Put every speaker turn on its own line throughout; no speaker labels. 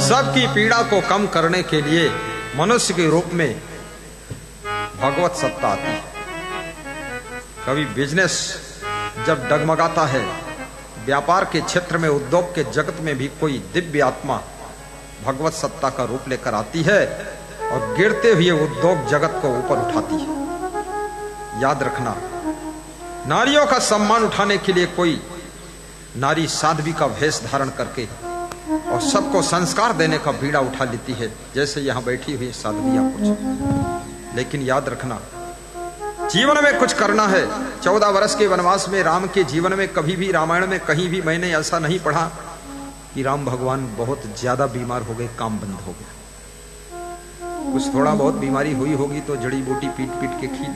सबकी पीड़ा को कम करने के लिए मनुष्य के रूप में भगवत सत्ता आती है। कभी बिजनेस जब डगमगाता है, व्यापार के क्षेत्र में, उद्योग के जगत में भी कोई दिव्य आत्मा भगवत सत्ता का रूप लेकर आती है और गिरते हुए उद्योग जगत को ऊपर उठाती है। याद रखना, नारियों का सम्मान उठाने के लिए कोई नारी साध्वी का वेश धारण करके और सबको संस्कार देने का बीड़ा उठा लेती है, जैसे यहां बैठी हुई साध्वियां कुछ। लेकिन याद रखना, जीवन में कुछ करना है। 14 वर्ष के वनवास में राम के जीवन में कभी भी, रामायण में कहीं भी मैंने ऐसा नहीं पढ़ा कि राम भगवान बहुत ज्यादा बीमार हो गए, काम बंद हो गया। कुछ थोड़ा बहुत बीमारी हुई होगी तो जड़ी बूटी पीट पीट के खी,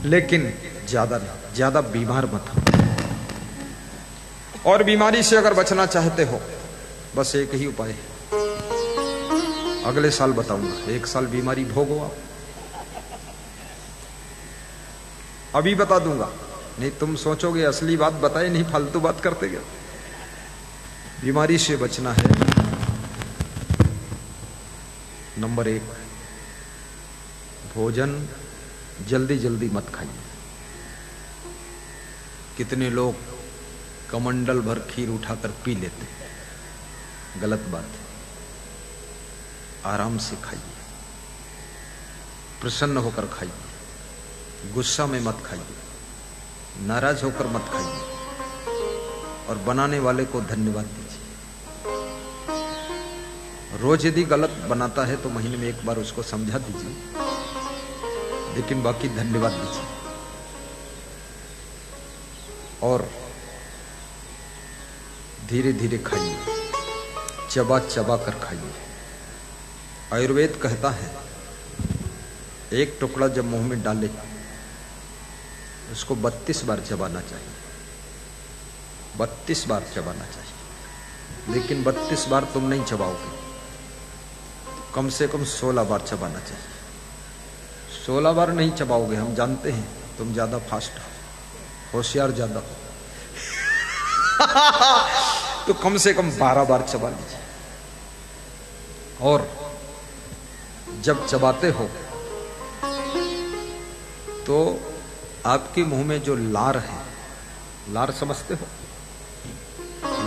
लेकिन ज्यादा नहीं, ज्यादा बीमार मत हो। और बीमारी से अगर बचना चाहते हो, बस एक ही उपाय है, अगले साल बताऊंगा। 1 साल बीमारी भोगो आप, अभी बता दूंगा, नहीं तुम सोचोगे असली बात बताए नहीं, फालतू बात करते गए। बीमारी से बचना है, नंबर 1, भोजन जल्दी जल्दी मत खाइए। कितने लोग कमंडल भर खीर उठाकर पी लेते हैं, गलत बात है। आराम से खाइए, प्रसन्न होकर खाइए, गुस्सा में मत खाइए, नाराज होकर मत खाइए, और बनाने वाले को धन्यवाद दीजिए। रोज यदि गलत बनाता है तो महीने में 1 बार उसको समझा दीजिए, लेकिन बाकी धन्यवाद दीजिए। और धीरे धीरे खाइए, चबा चबा कर खाइए। आयुर्वेद कहता है, एक टुकड़ा जब मुंह में डाले उसको 32 बार चबाना चाहिए, 32 बार चबाना चाहिए। लेकिन 32 बार तुम नहीं चबाओगे, कम से कम 16 बार चबाना चाहिए। 16 बार नहीं चबाओगे, हम जानते हैं तुम ज्यादा फास्ट हो, होशियार ज्यादा हो, तो कम से कम 12 बार चबा लीजिए। और जब चबाते हो तो आपके मुंह में जो लार है, लार समझते हो,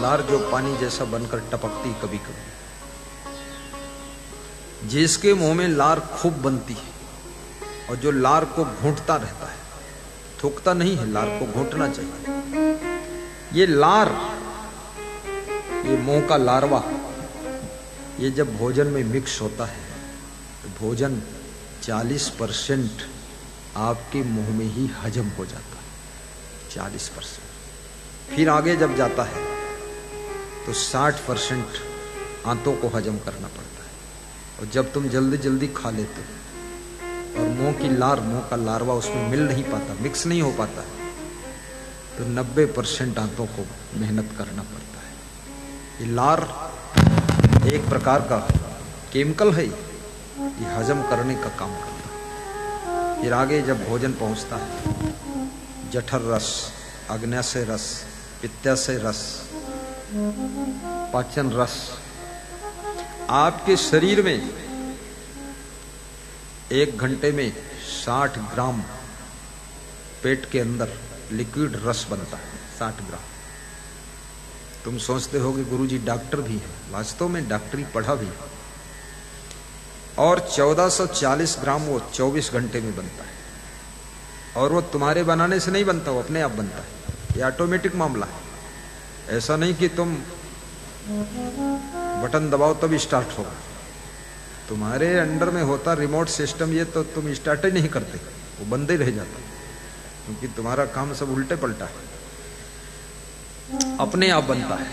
लार जो पानी जैसा बनकर टपकती कभी कभी, जिसके मुंह में लार खूब बनती है और जो लार को घूंटता रहता है, थूकता नहीं है, लार को घूंटना चाहिए। ये लार, ये मुंह का लारवा, ये जब भोजन में मिक्स होता है तो भोजन 40% आपके मुंह में ही हजम हो जाता है, 40%। फिर आगे जब जाता है तो 60% आंतों को हजम करना पड़ता है। और जब तुम जल्दी जल्दी खा लेते हो और मुंह की लार, मुंह का लारवा उसमें मिल नहीं पाता, मिक्स नहीं हो पाता, तो 90% आंतों को मेहनत करना पड़ता है। ये लार एक प्रकार का केमिकल है, ये हजम करने का काम करता है। फिर आगे जब भोजन पहुंचता है, जठर रस, आग्नेय रस, पित्ताशय रस, पाचन रस, आपके शरीर में 1 घंटे में 60 ग्राम पेट के अंदर लिक्विड रस बनता है, 60 ग्राम। तुम सोचते हो कि गुरुजी डॉक्टर भी है, वास्तव में डॉक्टरी पढ़ा भी है। और 1440 ग्राम वो 24 घंटे में बनता है। और वो तुम्हारे बनाने से नहीं बनता, वो अपने आप बनता है। ये ऑटोमेटिक मामला है, ऐसा नहीं कि तुम बटन दबाओ तब स्टार्ट होगा। तुम्हारे अंडर में होता रिमोट सिस्टम, ये तो तुम स्टार्ट ही नहीं करते, वो बंद ही रह जाता, क्योंकि तुम्हारा काम सब उल्टे पलटा है। अपने आप बनता है।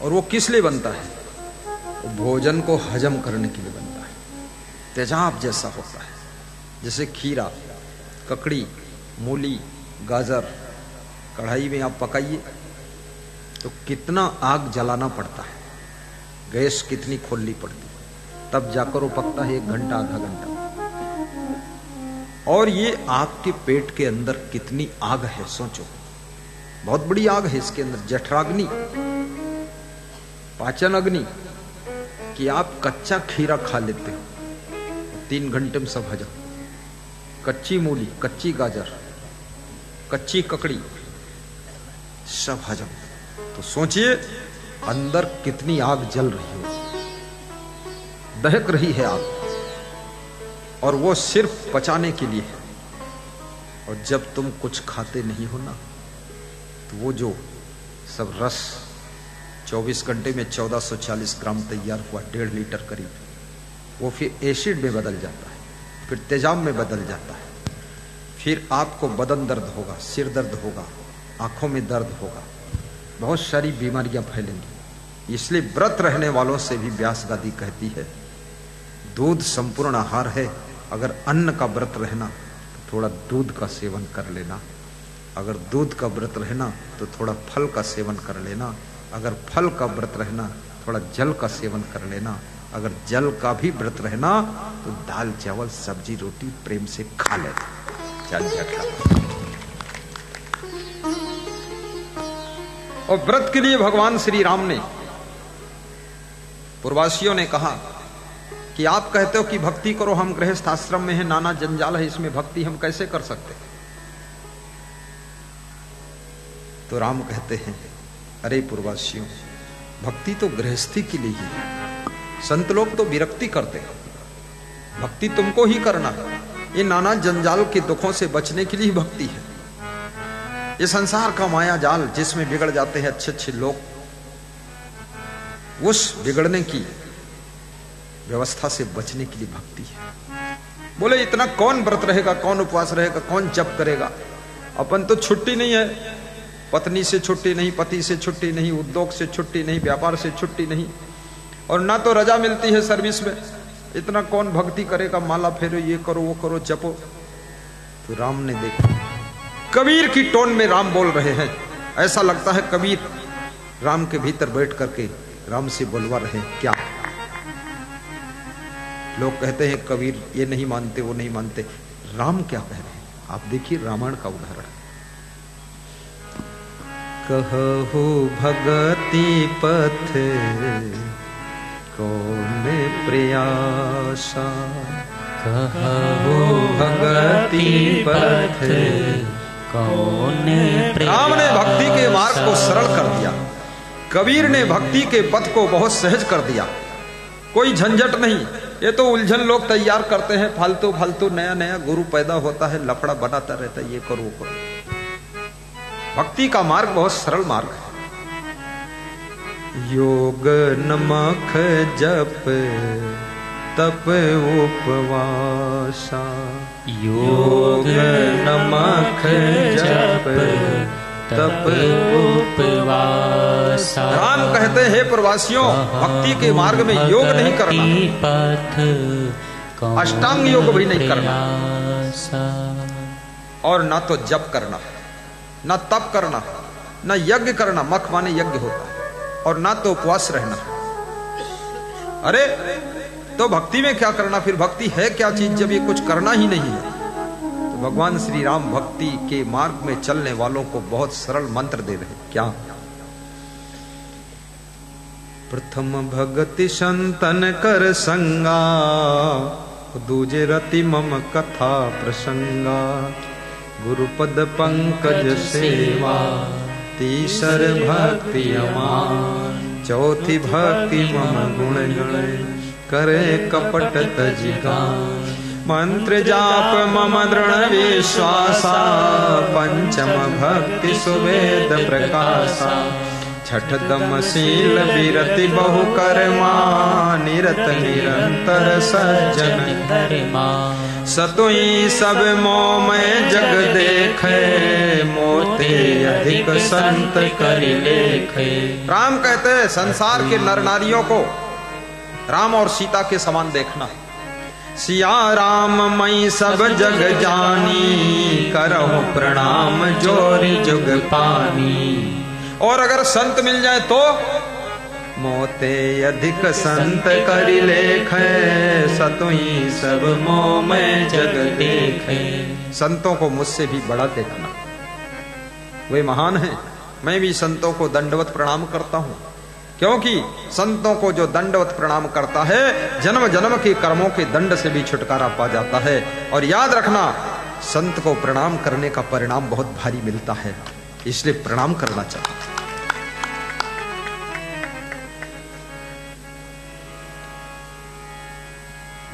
और वो किस लिए बनता है? वो भोजन को हजम करने के लिए बनता है। तेजाब जैसा होता है, जैसे खीरा, ककड़ी, मूली, गाजर कढ़ाई में आप पकाइए तो कितना आग जलाना पड़ता है, गैस कितनी खोलनी पड़ती है, तब जाकर वो पकता है 1 घंटा, आधा घंटा। और ये आग के पेट के अंदर कितनी आग है सोचो, बहुत बड़ी आग है इसके अंदर। जठराग्नि, पाचन अग्नि, कि आप कच्चा खीरा खा लेते हो, 3 घंटे में सब हजम। कच्ची मूली, कच्ची गाजर, कच्ची ककड़ी, सब हजम। तो सोचिए अंदर कितनी आग जल रही है, दहक रही है आग, और वो सिर्फ पचाने के लिए है। और जब तुम कुछ खाते नहीं हो ना, तो वो जो सब रस 24 घंटे में 1440 ग्राम तैयार हुआ, 1.5 लीटर करीब, वो फिर एसिड में बदल जाता है, फिर तेजाब में बदल जाता है। फिर आपको बदन दर्द होगा, सिर दर्द होगा, आंखों में दर्द होगा, बहुत सारी बीमारियां फैलेंगी। इसलिए व्रत रहने वालों से भी व्यास गादी कहती है, दूध संपूर्ण आहार है। अगर अन्न का व्रत रहना तो थोड़ा दूध का सेवन कर लेना, अगर दूध का व्रत रहना तो थोड़ा फल का सेवन कर लेना, अगर फल का व्रत रहना थोड़ा जल का सेवन कर लेना, अगर जल का भी व्रत रहना तो दाल चावल सब्जी रोटी प्रेम से खा लेना। और व्रत के लिए भगवान श्री राम ने, पूर्ववासियों ने कहा कि आप कहते हो कि भक्ति करो, हम गृहस्थ आश्रम में हैं, नाना जंजाल है, इसमें भक्ति हम कैसे कर सकते? तो राम कहते हैं, अरे पूर्ववासियों, भक्ति तो गृहस्थी के लिए ही है। संत लोग तो विरक्ति करते हैं, भक्ति तुमको ही करना है। ये नाना जंजाल के दुखों से बचने के लिए भक्ति है। ये संसार का माया जाल जिसमें बिगड़ जाते हैं अच्छे अच्छे लोग, उस बिगड़ने की व्यवस्था से बचने के लिए भक्ति है। बोले इतना कौन व्रत रहेगा, कौन उपवास रहेगा, कौन जप करेगा? अपन तो छुट्टी नहीं है, पत्नी से छुट्टी नहीं, पति से छुट्टी नहीं, उद्योग से छुट्टी नहीं, व्यापार से छुट्टी नहीं, और ना तो रजा मिलती है सर्विस में। इतना कौन भक्ति करेगा, माला फेरो, ये करो वो करो, जपो। तो राम ने देखा, कबीर की टोन में राम बोल रहे हैं। ऐसा लगता है कबीर राम के भीतर बैठ करके राम से बोलवा रहे। क्या लोग कहते हैं कबीर ये नहीं मानते, वो नहीं मानते, राम क्या कह रहे हैं? आप देखिए रामायण का उदाहरण। कहु भगति पथ कौन प्रयासा, कहु भगति पथ कौन प्रयासा। राम ने भक्ति के मार्ग को सरल कर दिया, कबीर ने भक्ति के पथ को बहुत सहज कर दिया। कोई झंझट नहीं। ये तो उलझन लोग तैयार करते हैं, फालतू फालतू नया नया गुरु पैदा होता है, लफड़ा बनाता रहता है, ये करो वो करो। भक्ति का मार्ग बहुत सरल मार्ग है। योग नमक जप तप उपवासा, योग नमक जप तप उपवासा। राम कहते हैं प्रवासियों, भक्ति के मार्ग में योग नहीं करना, अष्टांग योग भी नहीं करना, और ना तो जप करना, ना तप करना, ना यज्ञ करना, मख माने यज्ञ होता है, और ना तो उपवास रहना। अरे तो भक्ति में क्या करना? फिर भक्ति है क्या चीज जब ये कुछ करना ही नहीं है? तो भगवान श्री राम भक्ति के मार्ग में चलने वालों को बहुत सरल मंत्र दे रहे। क्या? प्रथम भगति संतन कर संगा, दूजे रति मम कथा प्रसंगा, गुरुपद पंकज सेवा, तीसर भक्ति अमान, चौथी भक्ति मम गुण गण, करे कपट तजिगान, मंत्र जाप मम दृढ़ विश्वासा, पंचम भक्ति सुवेद प्रकाशा, छठ दम शील विरति बहु कर्मा, निरत निरंतर सज्जन धर्मा, सतुई सब मोह में जग देखे, मोते अधिक संत कर लेखे। राम कहते हैं संसार के नर नारियों को राम और सीता के समान देखना। सिया राम मई सब जग जानी, करहु प्रणाम जोरी जुग पानी। और अगर संत मिल जाए तो मोते अधिक संत करि लेखे, सतुई सब मोह में जग देखे। संतों को मुझसे भी बड़ा देखना, वे महान हैं। मैं भी संतों को दंडवत प्रणाम करता हूं, क्योंकि संतों को जो दंडवत प्रणाम करता है जन्म जन्म के कर्मों के दंड से भी छुटकारा पा जाता है। और याद रखना, संत को प्रणाम करने का परिणाम बहुत भारी मिलता है, इसलिए प्रणाम करना चाहिए।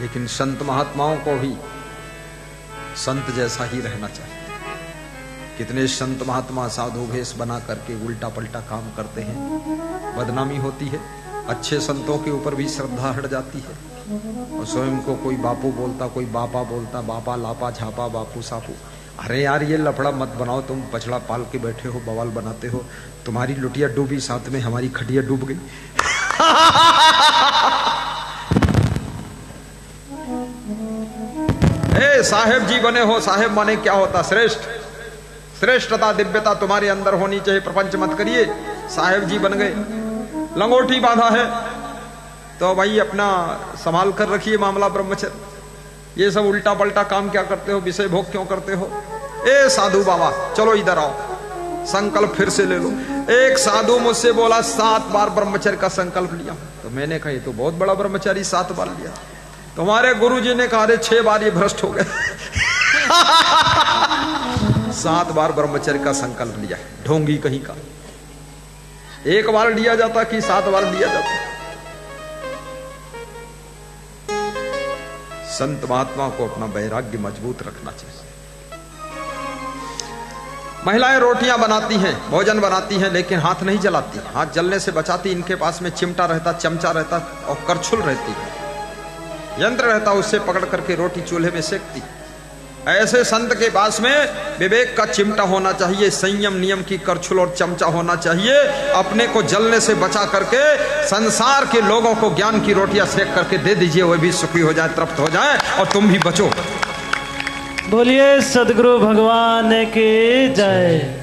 लेकिन संत महात्माओं को भी संत जैसा ही रहना चाहिए। कितने संत महात्मा साधु भेष बना करके उल्टा पलटा काम करते हैं, बदनामी होती है, अच्छे संतों के ऊपर भी श्रद्धा हट जाती है। और स्वयं को कोई बापू बोलता, कोई बापा बोलता, बापा लापा झापा बापू सापू। अरे यार ये लफड़ा मत बनाओ, तुम पछड़ा पाल के बैठे हो, बवाल बनाते हो। तुम्हारी लुटिया डूबी, साथ में हमारी खटिया डूब गई। ए साहेब जी बने हो, साहेब माने क्या होता? श्रेष्ठ, श्रेष्ठता दिव्यता तुम्हारे अंदर होनी चाहिए। प्रपंच मत करिए, साहेब जी बन गए, लंगोटी बांधा है तो भाई अपना संभाल कर रखिए मामला ब्रह्मचर्य। ये सब उल्टा पलटा काम क्या करते हो, विषय भोग क्यों करते हो? ए साधु बाबा चलो इधर आओ, संकल्प फिर से ले लो। एक साधु मुझसे बोला 7 बार ब्रह्मचर्य का संकल्प लिया। तो मैंने कहा ये तो बहुत बड़ा ब्रह्मचारी 7 बार लिया। तुम्हारे गुरुजी ने कहा अरे 6 बार ये भ्रष्ट हो गए। 7 बार ब्रह्मचर्य का संकल्प लिया, ढोंगी कहीं का। 1 बार लिया जाता कि 7 बार लिया जाता? संत महात्मा को अपना वैराग्य मजबूत रखना चाहिए। महिलाएं रोटियां बनाती हैं, भोजन बनाती हैं, लेकिन हाथ नहीं जलाती, हाथ जलने से बचाती। इनके पास में चिमटा रहता, चमचा रहता और करछुल रहती है, यंत्र रहता, उससे पकड़ करके रोटी चूल्हे में सेकती। ऐसे संत के पास में विवेक का चिमटा होना चाहिए, संयम नियम की करछुल और चमचा होना चाहिए। अपने को जलने से बचा करके संसार के लोगों को ज्ञान की रोटियां सेक करके दे दीजिए, वे भी सुखी हो जाए, तृप्त हो जाए और तुम भी बचो।
बोलिए सदगुरु भगवान की जय।